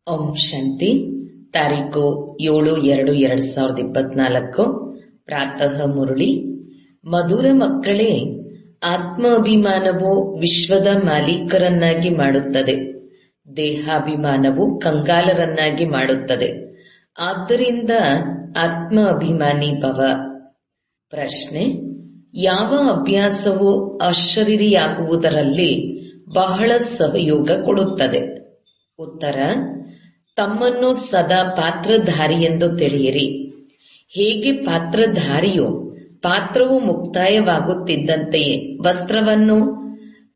ಓಂ ಶಾಂತಿ. ತಾರೀಕು 7/2/2024. ಪ್ರಾತಃ ಮುರಳಿ. ಮಧುರ ಮಕ್ಕಳೇ, ಆತ್ಮ ಅಭಿಮಾನವು ವಿಶ್ವದ ಮಾಲೀಕರನ್ನಾಗಿ ಮಾಡುತ್ತದೆ. ದೇಹಾಭಿಮಾನವು ಕಂಗಾಲರನ್ನಾಗಿ ಮಾಡುತ್ತದೆ. ಆದ್ದರಿಂದ ಆತ್ಮ ಅಭಿಮಾನಿ ಭವ. ಪ್ರಶ್ನೆ: ಯಾವ ಅಭ್ಯಾಸವು ಅಶರೀರಿಯಾಗುವುದರಲ್ಲಿ ಬಹಳ ಸಹಯೋಗ ಕೊಡುತ್ತದೆ? ಉತ್ತರ: ತಮ್ಮನ್ನು ಸದಾ ಪಾತ್ರಧಾರಿ ಎಂದು ತಿಳಿಯಿರಿ. ಹೇಗೆ ಪಾತ್ರಧಾರಿಯು ಪಾತ್ರವು ಮುಕ್ತಾಯವಾಗುತ್ತಿದ್ದಂತೆಯೇ ವಸ್ತ್ರವನ್ನು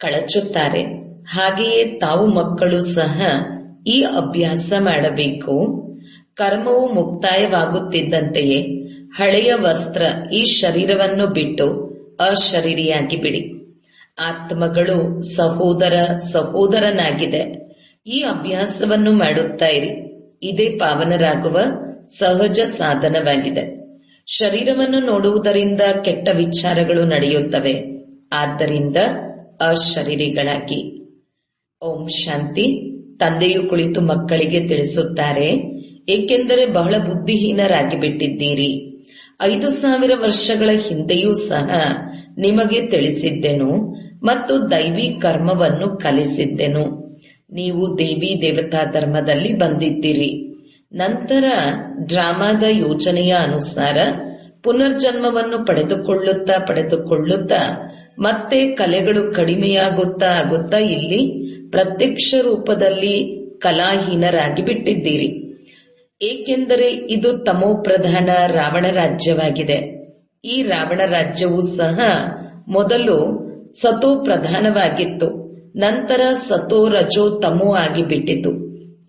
ಕಳಚುತ್ತಾರೆ, ಹಾಗೆಯೇ ತಾವು ಮಕ್ಕಳು ಸಹ ಈ ಅಭ್ಯಾಸ ಮಾಡಬೇಕು. ಕರ್ಮವು ಮುಕ್ತಾಯವಾಗುತ್ತಿದ್ದಂತೆಯೇ ಹಳೆಯ ವಸ್ತ್ರ ಈ ಶರೀರವನ್ನು ಬಿಟ್ಟು ಅಶರೀರಿಯಾಗಿ ಬಿಡಿ. ಆತ್ಮಗಳು ಸಹೋದರನಾಗಿದೆ. ಈ ಅಭ್ಯಾಸವನ್ನು ಮಾಡುತ್ತಾ ಇರಿ. ಇದೇ ಪಾವನರಾಗುವ ಸಹಜ ಸಾಧನವಾಗಿದೆ. ಶರೀರವನ್ನು ನೋಡುವುದರಿಂದ ಕೆಟ್ಟ ವಿಚಾರಗಳು ನಡೆಯುತ್ತವೆ. ಆದ್ದರಿಂದ ಅಶರೀರಿಗಳಾಗಿ. ಓಂ ಶಾಂತಿ. ತಂದೆಯು ಕುಳಿತು ಮಕ್ಕಳಿಗೆ ತಿಳಿಸುತ್ತಾರೆ, ಏಕೆಂದರೆ ಬಹಳ ಬುದ್ಧಿಹೀನರಾಗಿ ಬಿಟ್ಟಿದ್ದೀರಿ. 5000 ವರ್ಷಗಳ ಹಿಂದೆಯೂ ಸಹ ನಿಮಗೆ ತಿಳಿಸಿದ್ದೆನು ಮತ್ತು ದೈವಿ ಕರ್ಮವನ್ನು ಕಲಿಸಿದ್ದೆನು. ನೀವು ದೇವಿ ದೇವತಾ ಧರ್ಮದಲ್ಲಿ ಬಂದಿದ್ದೀರಿ. ನಂತರ ಡ್ರಾಮಾದ ಯೋಜನೆಯ ಅನುಸಾರ ಪುನರ್ಜನ್ಮವನ್ನು ಪಡೆದುಕೊಳ್ಳುತ್ತಾ ಮತ್ತೆ ಕಲೆಗಳು ಕಡಿಮೆಯಾಗುತ್ತಾ ಇಲ್ಲಿ ಪ್ರತ್ಯಕ್ಷ ರೂಪದಲ್ಲಿ ಕಲಾಹೀನರಾಗಿ ಬಿಟ್ಟಿದ್ದೀರಿ. ಏಕೆಂದರೆ ಇದು ತಮೋ ಪ್ರಧಾನ ರಾವಣ ರಾಜ್ಯವಾಗಿದೆ. ಈ ರಾವಣ ರಾಜ್ಯವು ಸಹ ಮೊದಲು ಸತೋ ಪ್ರಧಾನವಾಗಿತ್ತು. ನಂತರ ಸತೋ ರಜೋ ತಮೋ ಆಗಿಬಿಟ್ಟಿತು.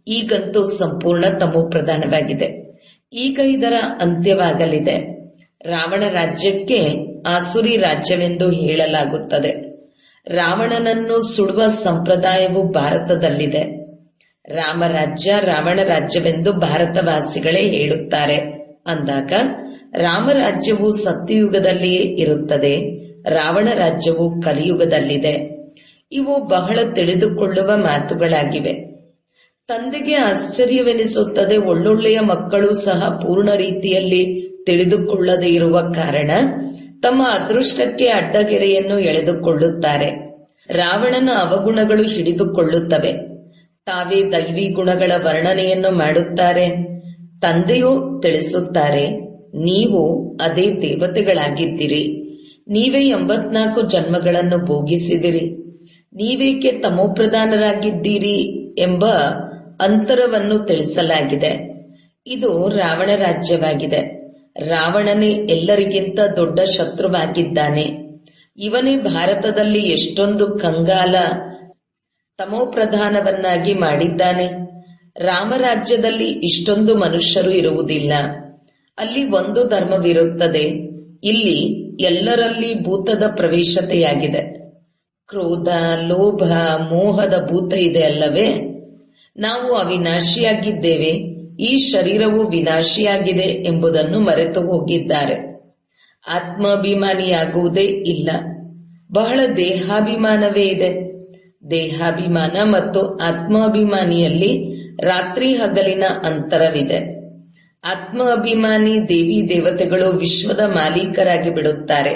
ಈಗಂತೂ ಸಂಪೂರ್ಣ ತಮೋ ಪ್ರಧಾನವಾಗಿದೆ. ಈಗ ಇದರ ಅಂತ್ಯವಾಗಲಿದೆ. ರಾವಣ ರಾಜ್ಯಕ್ಕೆ ಆಸುರಿ ರಾಜ್ಯವೆಂದು ಹೇಳಲಾಗುತ್ತದೆ. ರಾವಣನನ್ನು ಸುಡುವ ಸಂಪ್ರದಾಯವು ಭಾರತದಲ್ಲಿದೆ. ರಾಮರಾಜ್ಯ ರಾವಣ ರಾಜ್ಯವೆಂದು ಭಾರತವಾಸಿಗಳೇ ಹೇಳುತ್ತಾರೆ. ಅಂದಾಗ ರಾಮರಾಜ್ಯವು ಸತ್ಯಯುಗದಲ್ಲಿಯೇ ಇರುತ್ತದೆ, ರಾವಣ ರಾಜ್ಯವು ಕಲಿಯುಗದಲ್ಲಿದೆ. ಇವು ಬಹಳ ತಿಳಿದುಕೊಳ್ಳುವ ಮಾತುಗಳಾಗಿವೆ. ತಂದೆಗೆ ಆಶ್ಚರ್ಯವೆನಿಸುತ್ತದೆ, ಒಳ್ಳೊಳ್ಳೆಯ ಮಕ್ಕಳು ಸಹ ಪೂರ್ಣ ರೀತಿಯಲ್ಲಿ ತಿಳಿದುಕೊಳ್ಳದೇ ಇರುವ ಕಾರಣ ತಮ್ಮ ಅದೃಷ್ಟಕ್ಕೆ ಅಡ್ಡಗೆರೆಯನ್ನು ಎಳೆದುಕೊಳ್ಳುತ್ತಾರೆ. ರಾವಣನ ಅವಗುಣಗಳು ಹಿಡಿದುಕೊಳ್ಳುತ್ತವೆ. ತಾವೇ ದೈವಿ ಗುಣಗಳ ವರ್ಣನೆಯನ್ನು ಮಾಡುತ್ತಾರೆ. ತಂದೆಯು ತಿಳಿಸುತ್ತಾರೆ, ನೀವು ಅದೇ ದೇವತೆಗಳಾಗಿದ್ದೀರಿ. ನೀವೇ 84 ಜನ್ಮಗಳನ್ನು ಭೋಗಿಸಿದಿರಿ. ನೀವೇಕೆ ತಮೋಪ್ರಧಾನರಾಗಿದ್ದೀರಿ ಎಂಬ ಅಂತರವನ್ನು ತಿಳಿಸಲಾಗಿದೆ. ಇದು ರಾವಣ ರಾಜ್ಯವಾಗಿದೆ. ರಾವಣನೇ ಎಲ್ಲರಿಗಿಂತ ದೊಡ್ಡ ಶತ್ರುವಾಗಿದ್ದಾನೆ. ಇವನೇ ಭಾರತದಲ್ಲಿ ಎಷ್ಟೊಂದು ಕಂಗಾಲ ತಮೋಪ್ರಧಾನವನ್ನಾಗಿ ಮಾಡಿದ್ದಾನೆ. ರಾಮರಾಜ್ಯದಲ್ಲಿ ಇಷ್ಟೊಂದು ಮನುಷ್ಯರು ಇರುವುದಿಲ್ಲ. ಅಲ್ಲಿ ಒಂದು ಧರ್ಮವಿರುತ್ತದೆ. ಇಲ್ಲಿ ಎಲ್ಲರಲ್ಲಿ ಭೂತದ ಪ್ರವೇಶತೆಯಾಗಿದೆ. ಕ್ರೋಧ, ಲೋಭ, ಮೋಹದ ಭೂತ ಇದೆ ಅಲ್ಲವೇ? ನಾವು ಅವಿನಾಶಿಯಾಗಿದ್ದೇವೆ. ಈ ಶರೀರವು ವಿನಾಶಿಯಾಗಿದೆ ಎಂಬುದನ್ನು ಮರೆತು ಹೋಗಿದ್ದಾರೆ. ಆತ್ಮಾಭಿಮಾನಿಯಾಗುವುದೇ ಇಲ್ಲ. ಬಹಳ ದೇಹಾಭಿಮಾನವೇ ಇದೆ. ದೇಹಾಭಿಮಾನ ಮತ್ತು ಆತ್ಮಾಭಿಮಾನಿಯಲ್ಲಿ ರಾತ್ರಿ ಹಗಲಿನ ಅಂತರವಿದೆ. ಆತ್ಮ ಅಭಿಮಾನಿ ದೇವಿ ದೇವತೆಗಳು ವಿಶ್ವದ ಮಾಲೀಕರಾಗಿ ಬಿಡುತ್ತಾರೆ.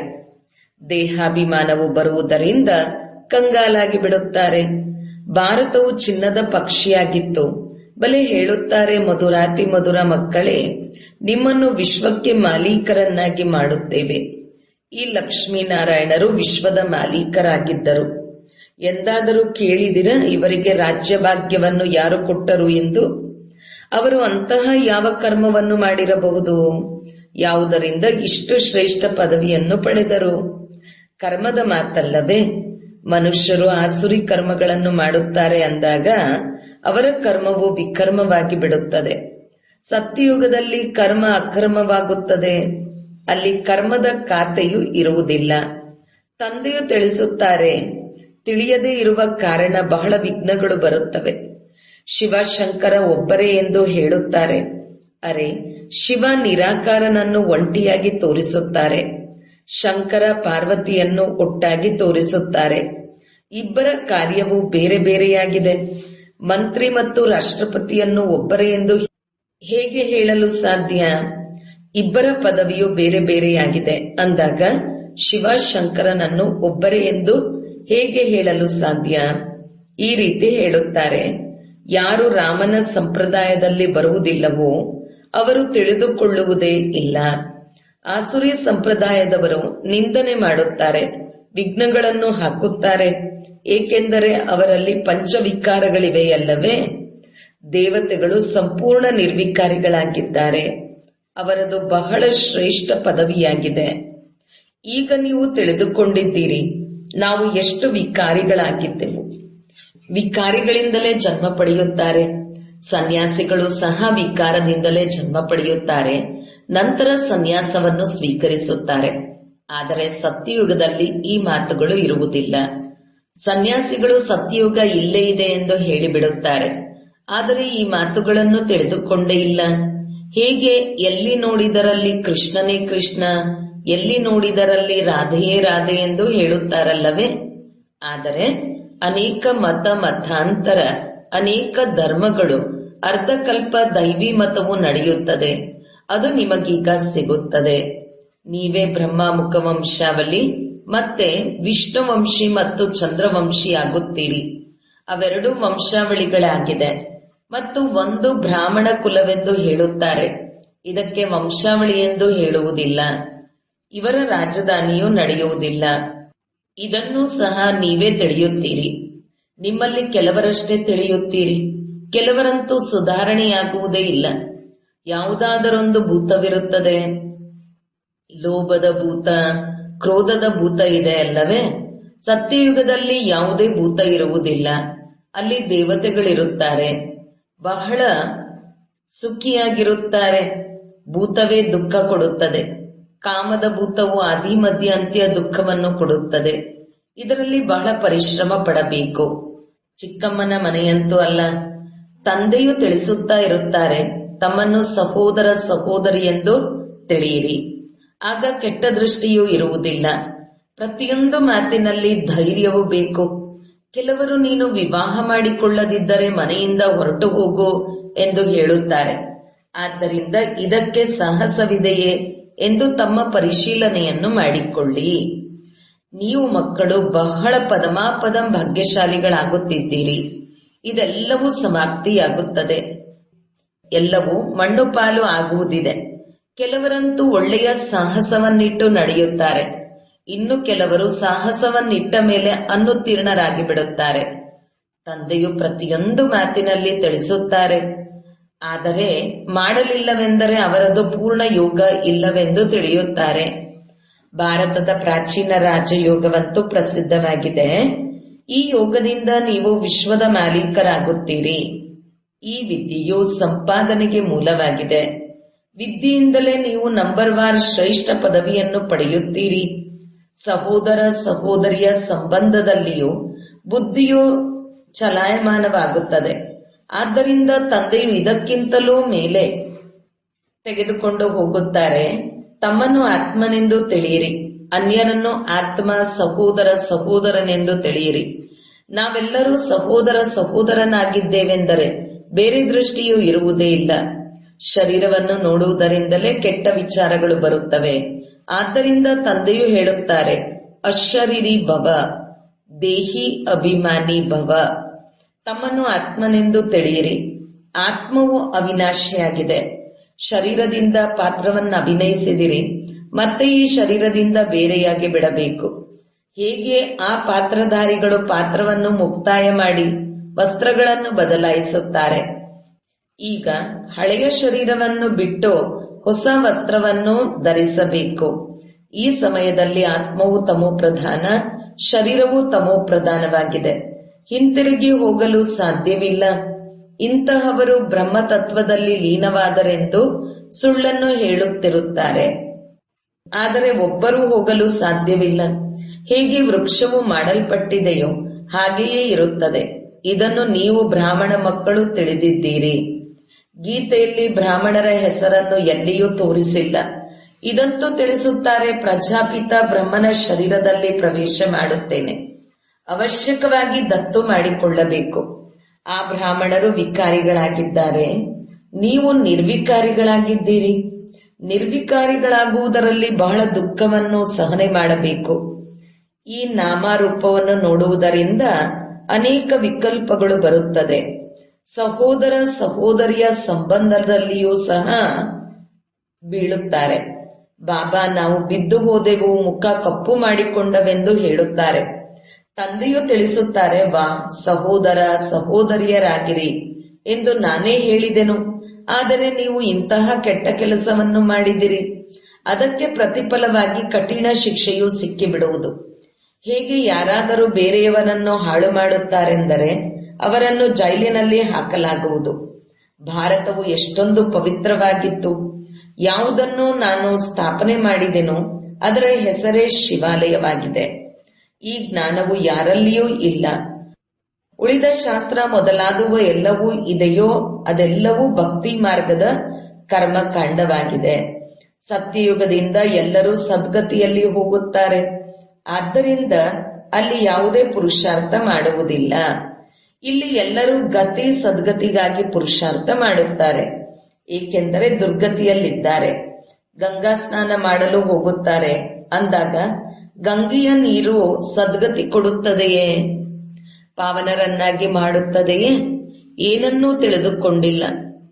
ದೇಹಾಭಿಮಾನವು ಬರುವುದರಿಂದ ಕಂಗಾಲಾಗಿ ಬಿಡುತ್ತಾರೆ. ಭಾರತವು ಚಿನ್ನದ ಪಕ್ಷಿಯಾಗಿತ್ತು. ಬಲೆ ಹೇಳುತ್ತಾರೆ, ಮಧುರಾತಿ ಮಧುರ ಮಕ್ಕಳೇ, ನಿಮ್ಮನ್ನು ವಿಶ್ವಕ್ಕೆ ಮಾಲೀಕರನ್ನಾಗಿ ಮಾಡುತ್ತೇವೆ. ಈ ಲಕ್ಷ್ಮೀನಾರಾಯಣರು ವಿಶ್ವದ ಮಾಲೀಕರಾಗಿದ್ದರು. ಎಂದಾದರೂ ಕೇಳಿದಿರ ಇವರಿಗೆ ರಾಜ್ಯ ಭಾಗ್ಯವನ್ನು ಯಾರು ಕೊಟ್ಟರು ಎಂದು? ಅವರು ಅಂತಹ ಯಾವ ಕರ್ಮವನ್ನು ಮಾಡಿರಬಹುದು? ಯಾವುದರಿಂದ ಇಷ್ಟು ಶ್ರೇಷ್ಠ ಪದವಿಯನ್ನು ಪಡೆದರು? ಕರ್ಮದ ಮಾತಲ್ಲವೇ? ಮನುಷ್ಯರು ಆಸುರಿ ಕರ್ಮಗಳನ್ನು ಮಾಡುತ್ತಾರೆ ಅಂದಾಗ ಅವರ ಕರ್ಮವು ವಿಕರ್ಮವಾಗಿ ಬಿಡುತ್ತದೆ. ಸತ್ಯಯುಗದಲ್ಲಿ ಕರ್ಮ ಅಕರ್ಮವಾಗುತ್ತದೆ. ಅಲ್ಲಿ ಕರ್ಮದ ಖಾತೆಯು ಇರುವುದಿಲ್ಲ. ತಂದೆಯು ತಿಳಿಸುತ್ತಾರೆ, ತಿಳಿಯದೇ ಇರುವ ಕಾರಣ ಬಹಳ ವಿಘ್ನಗಳು ಬರುತ್ತವೆ. ಶಿವಶಂಕರ ಒಬ್ಬರೇ ಎಂದು ಹೇಳುತ್ತಾರೆ. ಅರೆ, ಶಿವ ನಿರಾಕಾರನನ್ನು ಒಂಟಿಯಾಗಿ ತೋರಿಸುತ್ತಾರೆ. ಶಂಕರ ಪಾರ್ವತಿಯನ್ನು ಒಟ್ಟಾಗಿ ತೋರಿಸುತ್ತಾರೆ. ಇಬ್ಬರ ಕಾರ್ಯವು ಬೇರೆ ಬೇರೆಯಾಗಿದೆ. ಮಂತ್ರಿ ಮತ್ತು ರಾಷ್ಟ್ರಪತಿಯನ್ನು ಒಬ್ಬರೇ ಎಂದು ಹೇಗೆ ಹೇಳಲು ಸಾಧ್ಯ? ಇಬ್ಬರ ಪದವಿಯು ಬೇರೆ ಬೇರೆಯಾಗಿದೆ ಅಂದಾಗ ಶಿವಶಂಕರನನ್ನು ಒಬ್ಬರೇ ಎಂದು ಹೇಗೆ ಹೇಳಲು ಸಾಧ್ಯ? ಈ ರೀತಿ ಹೇಳುತ್ತಾರೆ, ಯಾರು ರಾಮನ ಸಂಪ್ರದಾಯದಲ್ಲಿ ಬರುವುದಿಲ್ಲವೋ ಅವರು ತಿಳಿದುಕೊಳ್ಳುವುದೇ ಇಲ್ಲ. ಆಸುರಿ ಸಂಪ್ರದಾಯದವರು ನಿಂದನೆ ಮಾಡುತ್ತಾರೆ, ವಿಘ್ನಗಳನ್ನು ಹಾಕುತ್ತಾರೆ, ಏಕೆಂದರೆ ಅವರಲ್ಲಿ ಪಂಚವಿಕಾರಗಳಿವೆಯಲ್ಲವೇ. ದೇವತೆಗಳು ಸಂಪೂರ್ಣ ನಿರ್ವಿಕಾರಿಗಳಾಗಿದ್ದಾರೆ. ಅವರದು ಬಹಳ ಶ್ರೇಷ್ಠ ಪದವಿಯಾಗಿದೆ. ಈಗ ನೀವು ತಿಳಿದುಕೊಂಡಿದ್ದೀರಿ, ನಾವು ಎಷ್ಟು ವಿಕಾರಿಗಳಾಗಿದ್ದೆವು. ವಿಕಾರಿಗಳಿಂದಲೇ ಜನ್ಮ ಪಡೆಯುತ್ತಾರೆ. ಸನ್ಯಾಸಿಗಳು ಸಹ ವಿಕಾರದಿಂದಲೇ ಜನ್ಮ ಪಡೆಯುತ್ತಾರೆ, ನಂತರ ಸನ್ಯಾಸವನ್ನು ಸ್ವೀಕರಿಸುತ್ತಾರೆ. ಆದರೆ ಸತ್ಯಯುಗದಲ್ಲಿ ಈ ಮಾತುಗಳು ಇರುವುದಿಲ್ಲ. ಸನ್ಯಾಸಿಗಳು ಸತ್ಯಯುಗ ಇಲ್ಲೇ ಇದೆ ಎಂದು ಹೇಳಿಬಿಡುತ್ತಾರೆ, ಆದರೆ ಈ ಮಾತುಗಳನ್ನು ತಿಳಿದುಕೊಂಡೇ ಇಲ್ಲ. ಹೇಗೆ ಎಲ್ಲಿ ನೋಡಿದರಲ್ಲಿ ಕೃಷ್ಣನೇ ಕೃಷ್ಣ, ಎಲ್ಲಿ ನೋಡಿದರಲ್ಲಿ ರಾಧೆಯೇ ರಾಧೆ ಎಂದು ಹೇಳುತ್ತಾರಲ್ಲವೇ. ಆದರೆ ಅನೇಕ ಮತಾಂತರ, ಅನೇಕ ಧರ್ಮಗಳು, ಅರ್ಧಕಲ್ಪ ದೈವಿ ಮತವು ನಡೆಯುತ್ತದೆ. ಅದು ನಿಮಗೀಗ ಸಿಗುತ್ತದೆ. ನೀವೇ ಬ್ರಹ್ಮಮುಖ ವಂಶಾವಳಿ ಮತ್ತೆ ವಿಷ್ಣುವಂಶಿ ಮತ್ತು ಚಂದ್ರವಂಶಿ ಆಗುತ್ತೀರಿ. ಅವೆರಡೂ ವಂಶಾವಳಿಗಳಾಗಿದೆ. ಮತ್ತು ಒಂದು ಬ್ರಾಹ್ಮಣ ಕುಲವೆಂದು ಹೇಳುತ್ತಾರೆ, ಇದಕ್ಕೆ ವಂಶಾವಳಿ ಎಂದು ಹೇಳುವುದಿಲ್ಲ. ಇವರ ರಾಜಧಾನಿಯೂ ನಡೆಯುವುದಿಲ್ಲ. ಇದನ್ನೂ ಸಹ ನೀವೇ ತಿಳಿಯುತ್ತೀರಿ. ನಿಮ್ಮಲ್ಲಿ ಕೆಲವರಷ್ಟೇ ತಿಳಿಯುತ್ತೀರಿ, ಕೆಲವರಂತೂ ಸುಧಾರಣೆಯಾಗುವುದೇ ಇಲ್ಲ. ಯಾವುದಾದರೊಂದು ಭೂತವಿರುತ್ತದೆ. ಲೋಭದ ಭೂತ, ಕ್ರೋಧದ ಭೂತ ಇದೆ ಅಲ್ಲವೇ. ಸತ್ಯಯುಗದಲ್ಲಿ ಯಾವುದೇ ಭೂತ ಇರುವುದಿಲ್ಲ. ಅಲ್ಲಿ ದೇವತೆಗಳಿರುತ್ತಾರೆ, ಬಹಳ ಸುಖಿಯಾಗಿರುತ್ತಾರೆ. ಭೂತವೇ ದುಃಖ ಕೊಡುತ್ತದೆ. ಕಾಮದ ಭೂತವು ಆದಿ ಮಧ್ಯ ಅಂತ್ಯ ದುಃಖವನ್ನು ಕೊಡುತ್ತದೆ. ಇದರಲ್ಲಿ ಬಹಳ ಪರಿಶ್ರಮ ಪಡಬೇಕು. ಚಿಕ್ಕಮ್ಮನ ಮನೆಯಂತೂ ಅಲ್ಲ. ತಂದೆಯು ತಿಳಿಸುತ್ತಾ ಇರುತ್ತಾರೆ, ತಮ್ಮನ್ನು ಸಹೋದರ ಸಹೋದರಿ ಎಂದು ತಿಳಿಯಿರಿ. ಆಗ ಕೆಟ್ಟ ದೃಷ್ಟಿಯೂ ಇರುವುದಿಲ್ಲ. ಪ್ರತಿಯೊಂದು ಮಾತಿನಲ್ಲಿ ಧೈರ್ಯವೂ ಬೇಕು. ಕೆಲವರು ನೀನು ವಿವಾಹ ಮಾಡಿಕೊಳ್ಳದಿದ್ದರೆ ಮನೆಯಿಂದ ಹೊರಟು ಹೋಗು ಎಂದು ಹೇಳುತ್ತಾರೆ. ಆದ್ದರಿಂದ ಇದಕ್ಕೆ ಸಾಹಸವಿದೆಯೇ ಎಂದು ತಮ್ಮ ಪರಿಶೀಲನೆಯನ್ನು ಮಾಡಿಕೊಳ್ಳಿ. ನೀವು ಮಕ್ಕಳು ಬಹಳ ಪದಮಾಪದಂ ಭಾಗ್ಯಶಾಲಿಗಳಾಗುತ್ತಿದ್ದೀರಿ. ಇದೆಲ್ಲವೂ ಸಮಾಪ್ತಿಯಾಗುತ್ತದೆ. ಎಲ್ಲವೂ ಮಣ್ಣು ಪಾಲು ಆಗುವುದಿದೆ. ಕೆಲವರಂತೂ ಒಳ್ಳೆಯ ಸಾಹಸವನ್ನಿಟ್ಟು ನಡೆಯುತ್ತಾರೆ. ಇನ್ನು ಕೆಲವರು ಸಾಹಸವನ್ನಿಟ್ಟ ಮೇಲೆ ಅನುತ್ತೀರ್ಣರಾಗಿ ಬಿಡುತ್ತಾರೆ. ತಂದೆಯು ಪ್ರತಿಯೊಂದು ಮಾತಿನಲ್ಲಿ ತಿಳಿಸುತ್ತಾರೆ, ಆದರೆ ಮಾಡಲಿಲ್ಲವೆಂದರೆ ಅವರದು ಪೂರ್ಣ ಯೋಗ ಇಲ್ಲವೆಂದು ತಿಳಿಯುತ್ತಾರೆ. ಭಾರತದ ಪ್ರಾಚೀನ ರಾಜಯೋಗವಂತೂ ಪ್ರಸಿದ್ಧವಾಗಿದೆ. ಈ ಯೋಗದಿಂದ ನೀವು ವಿಶ್ವದ ಮಾಲೀಕರಾಗುತ್ತೀರಿ. ಈ ವಿದ್ಯೆಯು ಸಂಪಾದನೆಗೆ ಮೂಲವಾಗಿದೆ. ವಿದ್ಯೆಯಿಂದಲೇ ನೀವು ನಂಬರ್ವಾರ್ ಶ್ರೇಷ್ಠ ಪದವಿಯನ್ನು ಪಡೆಯುತ್ತೀರಿ. ಸಹೋದರ ಸಹೋದರಿಯ ಸಂಬಂಧದಲ್ಲಿಯೂ ಬುದ್ಧಿಯು ಚಲಾಯಮಾನವಾಗುತ್ತದೆ. ಆದ್ದರಿಂದ ತಂದೆಯು ಇದಕ್ಕಿಂತಲೂ ಮೇಲೆ ತೆಗೆದುಕೊಂಡು ಹೋಗುತ್ತಾರೆ. ತಮ್ಮನ್ನು ಆತ್ಮನೆಂದು ತಿಳಿಯಿರಿ, ಅನ್ಯರನ್ನು ಆತ್ಮ ಸಹೋದರ ಸಹೋದರನೆಂದು ತಿಳಿಯಿರಿ. ನಾವೆಲ್ಲರೂ ಸಹೋದರ ಸಹೋದರನಾಗಿದ್ದೇವೆಂದರೆ ಬೇರೆ ದೃಷ್ಟಿಯೂ ಇರುವುದೇ ಇಲ್ಲ. ಶರೀರವನ್ನು ನೋಡುವುದರಿಂದಲೇ ಕೆಟ್ಟ ವಿಚಾರಗಳು ಬರುತ್ತವೆ. ಆದ್ದರಿಂದ ತಂದೆಯು ಹೇಳುತ್ತಾರೆ, ಅಶರೀರಿ ಭವ, ದೇಹಿ ಅಭಿಮಾನಿ ಭವ. ತಮ್ಮನ್ನು ಆತ್ಮನೆಂದು ತಿಳಿಯಿರಿ. ಆತ್ಮವು ಅವಿನಾಶಿಯಾಗಿದೆ. ಶರೀರದಿಂದ ಪಾತ್ರವನ್ನು ಅಭಿನಯಿಸಿದಿರಿ, ಮತ್ತೆ ಈ ಶರೀರದಿಂದ ಬೇರೆಯಾಗಿ ಬಿಡಬೇಕು. ಹೇಗೆ ಆ ಪಾತ್ರಧಾರಿಗಳು ಪಾತ್ರವನ್ನು ಮುಕ್ತಾಯ ಮಾಡಿ ವಸ್ತ್ರಗಳನ್ನು ಬದಲಾಯಿಸುತ್ತಾರೆ. ಈಗ ಹಳೆಯ ಶರೀರವನ್ನು ಬಿಟ್ಟು ಹೊಸ ವಸ್ತ್ರವನ್ನು ಧರಿಸಬೇಕು. ಈ ಸಮಯದಲ್ಲಿ ಆತ್ಮವು ತಮೋಪ್ರಧಾನ, ಶರೀರವು ತಮೋಪ್ರಧಾನವಾಗಿದೆ. ಹಿಂತಿರುಗಿ ಹೋಗಲು ಸಾಧ್ಯವಿಲ್ಲ. ಇಂತಹವರು ಬ್ರಹ್ಮತತ್ವದಲ್ಲಿ ಲೀನವಾದರೆಂದು ಸುಳ್ಳನ್ನು ಹೇಳುತ್ತಿರುತ್ತಾರೆ. ಆದರೆ ಒಬ್ಬರೂ ಹೋಗಲು ಸಾಧ್ಯವಿಲ್ಲ. ಹೇಗೆ ವೃಕ್ಷವು ಮಾಡಲ್ಪಟ್ಟಿದೆಯೋ ಹಾಗೆಯೇ ಇರುತ್ತದೆ. ಇದನ್ನು ನೀವು ಬ್ರಾಹ್ಮಣ ಮಕ್ಕಳು ತಿಳಿದಿದ್ದೀರಿ. ಗೀತೆಯಲ್ಲಿ ಬ್ರಾಹ್ಮಣರ ಹೆಸರನ್ನು ಎಲ್ಲಿಯೂ ತೋರಿಸಿಲ್ಲ. ಇದಂತೂ ತಿಳಿಸುತ್ತಾರೆ, ಪ್ರಜಾಪಿತ ಬ್ರಹ್ಮನ ಶರೀರದಲ್ಲಿ ಪ್ರವೇಶ ಮಾಡುತ್ತೇನೆ. ಅವಶ್ಯಕವಾಗಿ ದತ್ತು ಮಾಡಿಕೊಳ್ಳಬೇಕು. ಆ ಬ್ರಾಹ್ಮಣರು ವಿಕಾರಿಗಳಾಗಿದ್ದಾರೆ, ನೀವು ನಿರ್ವಿಕಾರಿಗಳಾಗಿದ್ದೀರಿ. ನಿರ್ವಿಕಾರಿಗಳಾಗುವುದರಲ್ಲಿ ಬಹಳ ದುಃಖವನ್ನು ಸಹನೆ ಮಾಡಬೇಕು. ಈ ನಾಮರೂಪವನ್ನು ನೋಡುವುದರಿಂದ ಅನೇಕ ವಿಕಲ್ಪಗಳು ಬರುತ್ತದೆ. ಸಹೋದರ ಸಹೋದರಿಯ ಸಂಬಂಧದಲ್ಲಿಯೂ ಸಹ ಬೀಳುತ್ತಾರೆ. ಬಾಬಾ, ನಾವು ಬಿದ್ದು ಹೋದೆವು, ಮುಖ ಕಪ್ಪು ಮಾಡಿಕೊಂಡವೆಂದು ಹೇಳುತ್ತಾರೆ. ತಂದೆಯು ತಿಳಿಸುತ್ತಾರೆ, ವಾ ಸಹೋದರ ಸಹೋದರಿಯರಾಗಿರಿ ಎಂದು ನಾನೇ ಹೇಳಿದೆನು. ಆದರೆ ನೀವು ಇಂತಹ ಕೆಟ್ಟ ಕೆಲಸವನ್ನು ಮಾಡಿದಿರಿ. ಅದಕ್ಕೆ ಪ್ರತಿಫಲವಾಗಿ ಕಠಿಣ ಶಿಕ್ಷೆಯು ಸಿಕ್ಕಿಬಿಡುವುದು. ಹೇಗೆ ಯಾರಾದರೂ ಬೇರೆಯವರನ್ನು ಹಾಳು ಮಾಡುತ್ತಾರೆಂದರೆ ಅವರನ್ನು ಜೈಲಿನಲ್ಲಿ ಹಾಕಲಾಗುವುದು. ಭಾರತವು ಎಷ್ಟೊಂದು ಪವಿತ್ರವಾಗಿತ್ತು. ಯಾವುದನ್ನು ನಾನು ಸ್ಥಾಪನೆ ಮಾಡಿದೆನೋ ಅದರ ಹೆಸರೇ ಶಿವಾಲಯವಾಗಿದೆ. ಈ ಜ್ಞಾನವು ಯಾರಲ್ಲಿಯೂ ಇಲ್ಲ. ಉಳಿದ ಶಾಸ್ತ್ರ ಮೊದಲಾದವು ಎಲ್ಲವೂ ಇದೆಯೋ ಅದೆಲ್ಲವೂ ಭಕ್ತಿ ಮಾರ್ಗದ ಕರ್ಮಕಾಂಡವಾಗಿದೆ. ಸತ್ಯಯುಗದಿಂದ ಎಲ್ಲರೂ ಸದ್ಗತಿಯಲ್ಲಿ ಹೋಗುತ್ತಾರೆ. ಆದ್ದರಿಂದ ಅಲ್ಲಿ ಯಾವುದೇ ಪುರುಷಾರ್ಥ ಮಾಡುವುದಿಲ್ಲ. ಇಲ್ಲಿ ಎಲ್ಲರೂ ಗತಿ ಸದ್ಗತಿಗಾಗಿ ಪುರುಷಾರ್ಥ ಮಾಡುತ್ತಾರೆ, ಏಕೆಂದರೆ ದುರ್ಗತಿಯಲ್ಲಿದ್ದಾರೆ. ಗಂಗಾ ಸ್ನಾನ ಮಾಡಲು ಹೋಗುತ್ತಾರೆ ಅಂದಾಗ ಗಂಗೆಯ ನೀರು ಸದ್ಗತಿ ಕೊಡುತ್ತದೆಯೇ, ಪಾವನರನ್ನಾಗಿ ಮಾಡುತ್ತದೆಯೇ? ಏನನ್ನೂ ತಿಳಿದುಕೊಂಡಿಲ್ಲ.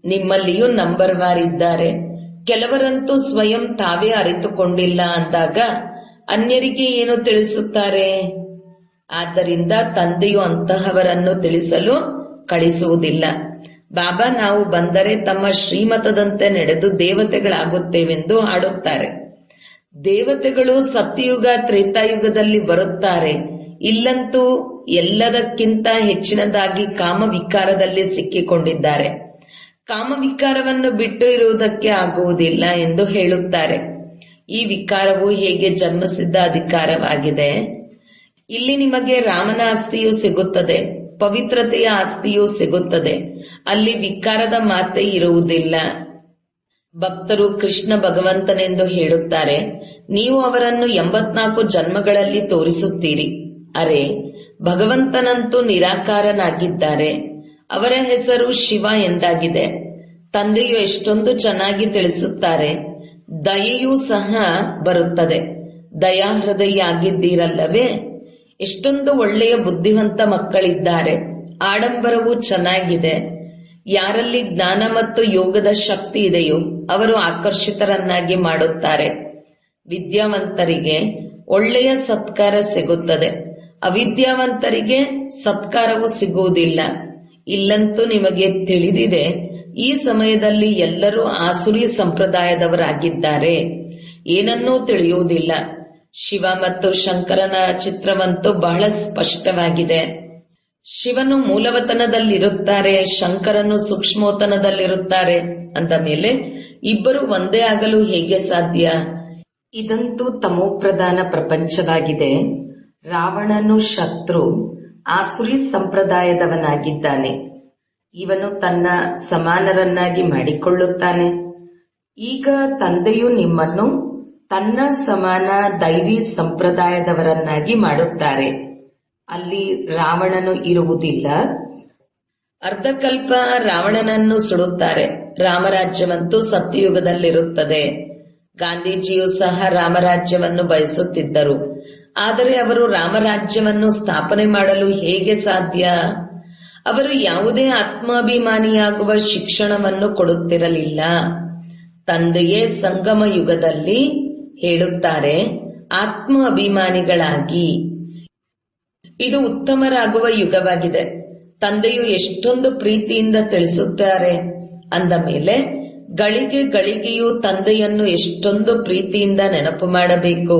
ನಿಮ್ಮಲ್ಲಿಯೂ ನಂಬರ್ ವಾರ್ ಇದ್ದಾರೆ. ಕೆಲವರಂತೂ ಸ್ವಯಂ ತಾವೇ ಅರಿತುಕೊಂಡಿಲ್ಲ ಅಂದಾಗ ಅನ್ಯರಿಗೆ ಏನು ತಿಳಿಸುತ್ತಾರೆ? ಆದ್ದರಿಂದ ತಂದೆಯು ಅಂತಹವರನ್ನು ತಿಳಿಸಲು ಕಳಿಸುವುದಿಲ್ಲ. ಬಾಬಾ, ನಾವು ಬಂದರೆ ತಮ್ಮ ಶ್ರೀಮತದಂತೆ ನಡೆದು ದೇವತೆಗಳಾಗುತ್ತೇವೆಂದು ಹಾಡುತ್ತಾರೆ. ದೇವತೆಗಳು ಸತ್ಯಯುಗ ತ್ರೇತಾಯುಗದಲ್ಲಿ ಬರುತ್ತಾರೆ. ಇಲ್ಲಂತೂ ಎಲ್ಲದಕ್ಕಿಂತ ಹೆಚ್ಚಿನದಾಗಿ ಕಾಮವಿಕಾರದಲ್ಲಿ ಸಿಕ್ಕಿಕೊಂಡಿದ್ದಾರೆ. ಕಾಮವಿಕಾರವನ್ನು ಬಿಟ್ಟು ಇರುವುದಕ್ಕೆ ಆಗುವುದಿಲ್ಲ ಎಂದು ಹೇಳುತ್ತಾರೆ. ಈ ವಿಕಾರವು ಹೇಗೆ ಜನ್ಮಸಿದ್ಧ ಅಧಿಕಾರವಾಗಿದೆ. ಇಲ್ಲಿ ನಿಮಗೆ ರಾಮನ ಆಸ್ತಿಯೂ ಸಿಗುತ್ತದೆ, ಪವಿತ್ರತೆಯ ಆಸ್ತಿಯೂ ಸಿಗುತ್ತದೆ. ಅಲ್ಲಿ ವಿಕಾರದ ಮಾತೇ ಇರುವುದಿಲ್ಲ. ಭಕ್ತರು ಕೃಷ್ಣ ಭಗವಂತನೆಂದು ಹೇಳುತ್ತಾರೆ. ನೀವು ಅವರನ್ನು 84 ಜನ್ಮಗಳಲ್ಲಿ ತೋರಿಸುತ್ತೀರಿ. ಅರೆ, ಭಗವಂತನಂತೂ ನಿರಾಕಾರನಾಗಿದ್ದಾರೆ. ಅವರ ಹೆಸರು ಶಿವ ಎಂದಾಗಿದೆ. ತಂದೆಯು ಎಷ್ಟೊಂದು ಚೆನ್ನಾಗಿ ತಿಳಿಸುತ್ತಾರೆ. ದಯೆಯೂ ಸಹ ಬರುತ್ತದೆ. ದಯಾಹೃದಯ ಆಗಿದ್ದೀರಲ್ಲವೇ? ಎಷ್ಟೊಂದು ಒಳ್ಳೆಯ ಬುದ್ಧಿವಂತ ಮಕ್ಕಳಿದ್ದಾರೆ. ಆಡಂಬರವೂ ಚೆನ್ನಾಗಿದೆ. ಯಾರಲ್ಲಿ ಜ್ಞಾನ ಮತ್ತು ಯೋಗದ ಶಕ್ತಿ ಇದೆಯೋ ಅವರು ಆಕರ್ಷಿತರನ್ನಾಗಿ ಮಾಡುತ್ತಾರೆ. ವಿದ್ಯಾವಂತರಿಗೆ ಒಳ್ಳೆಯ ಸತ್ಕಾರ ಸಿಗುತ್ತದೆ. ಅವಿದ್ಯಾವಂತರಿಗೆ ಸತ್ಕಾರವು ಸಿಗುವುದಿಲ್ಲ. ಇಲ್ಲಂತೂ ನಿಮಗೆ ತಿಳಿದಿದೆ, ಈ ಸಮಯದಲ್ಲಿ ಎಲ್ಲರೂ ಆಸುರಿ ಸಂಪ್ರದಾಯದವರಾಗಿದ್ದಾರೆ. ಏನನ್ನೂ ತಿಳಿಯುವುದಿಲ್ಲ. ಶಿವ ಮತ್ತು ಶಂಕರನ ಚಿತ್ರವಂತೂ ಬಹಳ ಸ್ಪಷ್ಟವಾಗಿದೆ. ಶಿವನು ಮೂಲವತನದಲ್ಲಿರುತ್ತಾರೆ, ಶಂಕರನು ಸೂಕ್ಷ್ಮೋತನದಲ್ಲಿರುತ್ತಾರೆ. ಅಂದ ಮೇಲೆ ಇಬ್ಬರು ಒಂದೇ ಆಗಲು ಹೇಗೆ ಸಾಧ್ಯ? ಇದಂತೂ ತಮೋಪ್ರಧಾನ ಪ್ರಪಂಚವಾಗಿದೆ. ರಾವಣನು ಶತ್ರು, ಆಸುರಿ ಸಂಪ್ರದಾಯದವನಾಗಿದ್ದಾನೆ. ಇವನು ತನ್ನ ಸಮಾನರನ್ನಾಗಿ ಮಾಡಿಕೊಳ್ಳುತ್ತಾನೆ. ಈಗ ತಂದೆಯು ನಿಮ್ಮನ್ನು ತನ್ನ ಸಮಾನ ದೈವಿ ಸಂಪ್ರದಾಯದವರನ್ನಾಗಿ ಮಾಡುತ್ತಾರೆ. ಅಲ್ಲಿ ರಾವಣನು ಇರುವುದಿಲ್ಲ. ಅರ್ಧಕಲ್ಪ ರಾವಣನನ್ನು ಸುಡುತ್ತಾರೆ. ರಾಮರಾಜ್ಯವಂತೂ ಸತ್ಯಯುಗದಲ್ಲಿರುತ್ತದೆ. ಗಾಂಧೀಜಿಯೂ ಸಹ ರಾಮರಾಜ್ಯವನ್ನು ಬಯಸುತ್ತಿದ್ದರು. ಆದರೆ ಅವರು ರಾಮರಾಜ್ಯವನ್ನು ಸ್ಥಾಪನೆ ಮಾಡಲು ಹೇಗೆ ಸಾಧ್ಯ? ಅವರು ಯಾವುದೇ ಆತ್ಮಾಭಿಮಾನಿಯಾಗುವ ಶಿಕ್ಷಣವನ್ನು ಕೊಡುತ್ತಿರಲಿಲ್ಲ. ತಂದೆಯೇ ಸಂಗಮ ಯುಗದಲ್ಲಿ ಹೇಳುತ್ತಾರೆ, ಆತ್ಮ ಅಭಿಮಾನಿಗಳಾಗಿ. ಇದು ಉತ್ತಮರಾಗುವ ಯುಗವಾಗಿದೆ. ತಂದೆಯು ಎಷ್ಟೊಂದು ಪ್ರೀತಿಯಿಂದ ತಿಳಿಸುತ್ತಾರೆ. ಅಂದ ಮೇಲೆ ಗಳಿಗೆ ಗಳಿಗೆಯೂ ತಂದೆಯನ್ನು ಎಷ್ಟೊಂದು ಪ್ರೀತಿಯಿಂದ ನೆನಪು ಮಾಡಬೇಕು.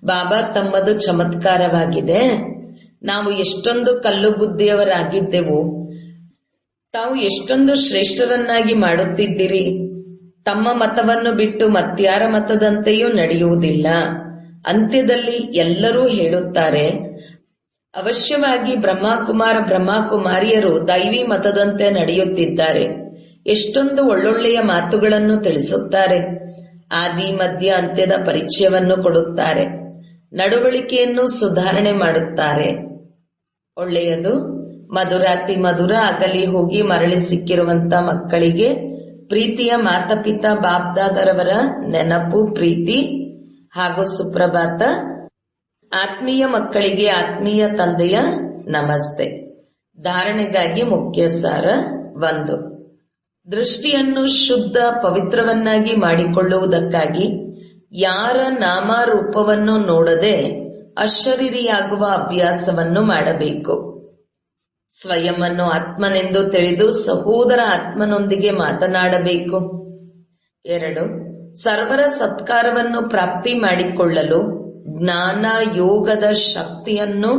ಬಾಬಾ ತಮ್ಮದು ಚಮತ್ಕಾರವಾಗಿದೆ. ನಾವು ಎಷ್ಟೊಂದು ಕಲ್ಲು ಬುದ್ಧಿಯವರಾಗಿದ್ದೆವು. ತಾವು ಎಷ್ಟೊಂದು ಶ್ರೇಷ್ಠರನ್ನಾಗಿ ಮಾಡುತ್ತಿದ್ದೀರಿ. ತಮ್ಮ ಮತವನ್ನು ಬಿಟ್ಟು ಮತ್ಯಾರ ಮತದಂತೆಯೂ ನಡೆಯುವುದಿಲ್ಲ. ಅಂತ್ಯದಲ್ಲಿ ಎಲ್ಲರೂ ಹೇಳುತ್ತಾರೆ, ಅವಶ್ಯವಾಗಿ ಬ್ರಹ್ಮಕುಮಾರ ಬ್ರಹ್ಮಕುಮಾರಿಯರು ದೈವಿ ಮತದಂತೆ ನಡೆಯುತ್ತಿದ್ದಾರೆ. ಎಷ್ಟೊಂದು ಒಳ್ಳೊಳ್ಳೆಯ ಮಾತುಗಳನ್ನು ತಿಳಿಸುತ್ತಾರೆ. ಆದಿ ಮಧ್ಯ ಅಂತ್ಯದ ಪರಿಚಯವನ್ನು ಕೊಡುತ್ತಾರೆ. ನಡವಳಿಕೆಯನ್ನು ಸುಧಾರಣೆ ಮಾಡುತ್ತಾರೆ. ಒಳ್ಳೆಯದು. ಮಧುರಾತಿ ಮಧುರ ಅಗಲಿ ಹೋಗಿ ಮರಳಿ ಸಿಕ್ಕಿರುವಂತ ಮಕ್ಕಳಿಗೆ ಪ್ರೀತಿಯ ಮಾತಾಪಿತಾ ಬಾಬ್ದಾದರವರ ನೆನಪು, ಪ್ರೀತಿ ಹಾಗೂ ಸುಪ್ರಭಾತ. ಆತ್ಮೀಯ ಮಕ್ಕಳಿಗೆ ಆತ್ಮೀಯ ತಂದೆಯ ನಮಸ್ತೆ. ಧಾರಣೆಗಾಗಿ ಮುಖ್ಯ ಸಾರ 1. ದೃಷ್ಟಿಯನ್ನು ಶುದ್ಧ ಪವಿತ್ರವನ್ನಾಗಿ ಮಾಡಿಕೊಳ್ಳುವುದಕ್ಕಾಗಿ ಯಾರ ನಾಮರೂಪವನ್ನು ನೋಡದೆ ಅಶರೀರಿಯಾಗುವ ಅಭ್ಯಾಸವನ್ನು ಮಾಡಬೇಕು. ಸ್ವಯಂವನ್ನು ಆತ್ಮನೆಂದು ತಿಳಿದು ಸಹೋದರ ಆತ್ಮನೊಂದಿಗೆ ಮಾತನಾಡಬೇಕು. 2. ಸರ್ವರ ಸತ್ಕಾರವನ್ನು ಪ್ರಾಪ್ತಿ ಮಾಡಿಕೊಳ್ಳಲು ಜ್ಞಾನ ಯೋಗದ ಶಕ್ತಿಯನ್ನು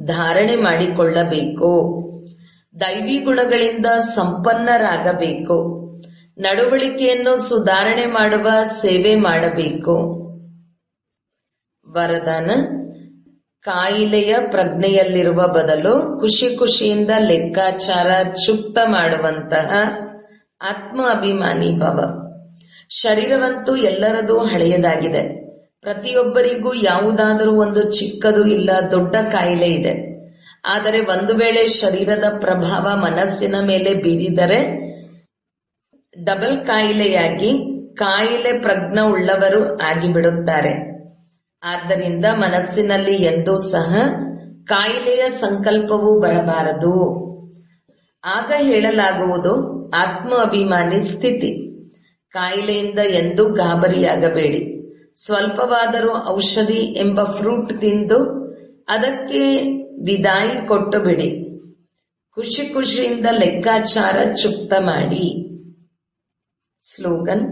ಧಾರಣೆ ಮಾಡಿಕೊಳ್ಳಬೇಕು. ದೈವಿ ಗುಣಗಳಿಂದ ಸಂಪನ್ನರಾಗಬೇಕು. ನಡವಳಿಕೆಯನ್ನು ಸುಧಾರಣೆ ಮಾಡುವ ಸೇವೆ ಮಾಡಬೇಕು. ವರದಾನ: ಕಾಯಿಲೆಯ ಪ್ರಜ್ಞೆಯಲ್ಲಿರುವ ಬದಲು ಖುಷಿ ಖುಷಿಯಿಂದ ಲೆಕ್ಕಾಚಾರ ಚುಕ್ತ ಮಾಡುವಂತಹ ಆತ್ಮ ಅಭಿಮಾನಿ ಭವ. ಶರೀರವಂತೂ ಎಲ್ಲರದೂ ಹಳೆಯದಾಗಿದೆ. ಪ್ರತಿಯೊಬ್ಬರಿಗೂ ಯಾವುದಾದರೂ ಒಂದು ಚಿಕ್ಕದು ಇಲ್ಲ ದೊಡ್ಡ ಕಾಯಿಲೆ ಇದೆ. ಆದರೆ ಒಂದು ವೇಳೆ ಶರೀರದ ಪ್ರಭಾವ ಮನಸ್ಸಿನ ಮೇಲೆ ಬೀರಿದರೆ ಡಬಲ್ ಕಾಯಿಲೆಯಾಗಿ ಕಾಯಿಲೆ ಪ್ರಜ್ಞ ಉಳ್ಳವರು ಆಗಿಬಿಡುತ್ತಾರೆ. ಆದ್ದರಿಂದ ಮನಸ್ಸಿನಲ್ಲಿ ಎಂದೂ ಸಹ ಕಾಯಿಲೆಯ ಸಂಕಲ್ಪವೂ ಬರಬಾರದು. ಆಗ ಹೇಳಲಾಗುವುದು ಆತ್ಮ ಅಭಿಮಾನಿ ಸ್ಥಿತಿ. ಕಾಯಿಲೆಯಿಂದ ಎಂದೂ ಗಾಬರಿಯಾಗಬೇಡಿ. ಸ್ವಲ್ಪವಾದರೂ ಔಷಧಿ ಎಂಬ ಫ್ರೂಟ್ ತಿಂದು ಅದಕ್ಕೆ ವಿದಾಯಿ ಕೊಟ್ಟು ಬಿಡಿ. ಖುಷಿ ಖುಷಿಯಿಂದ ಲೆಕ್ಕಾಚಾರ ಚುಕ್ತ ಮಾಡಿ. ಸ್ಲೋಗನ್: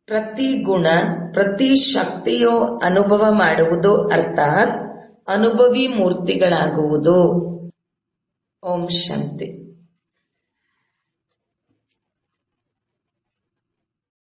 ಪ್ರತಿ ಗುಣ ಪ್ರತಿ ಶಕ್ತಿಯೋ ಅನುಭವ ಮಾಡುವುದು, ಅರ್ಥಾತ್ ಅನುಭವಿ ಮೂರ್ತಿಗಳಾಗುವುದು. ಓಂ ಶಾಂತಿ.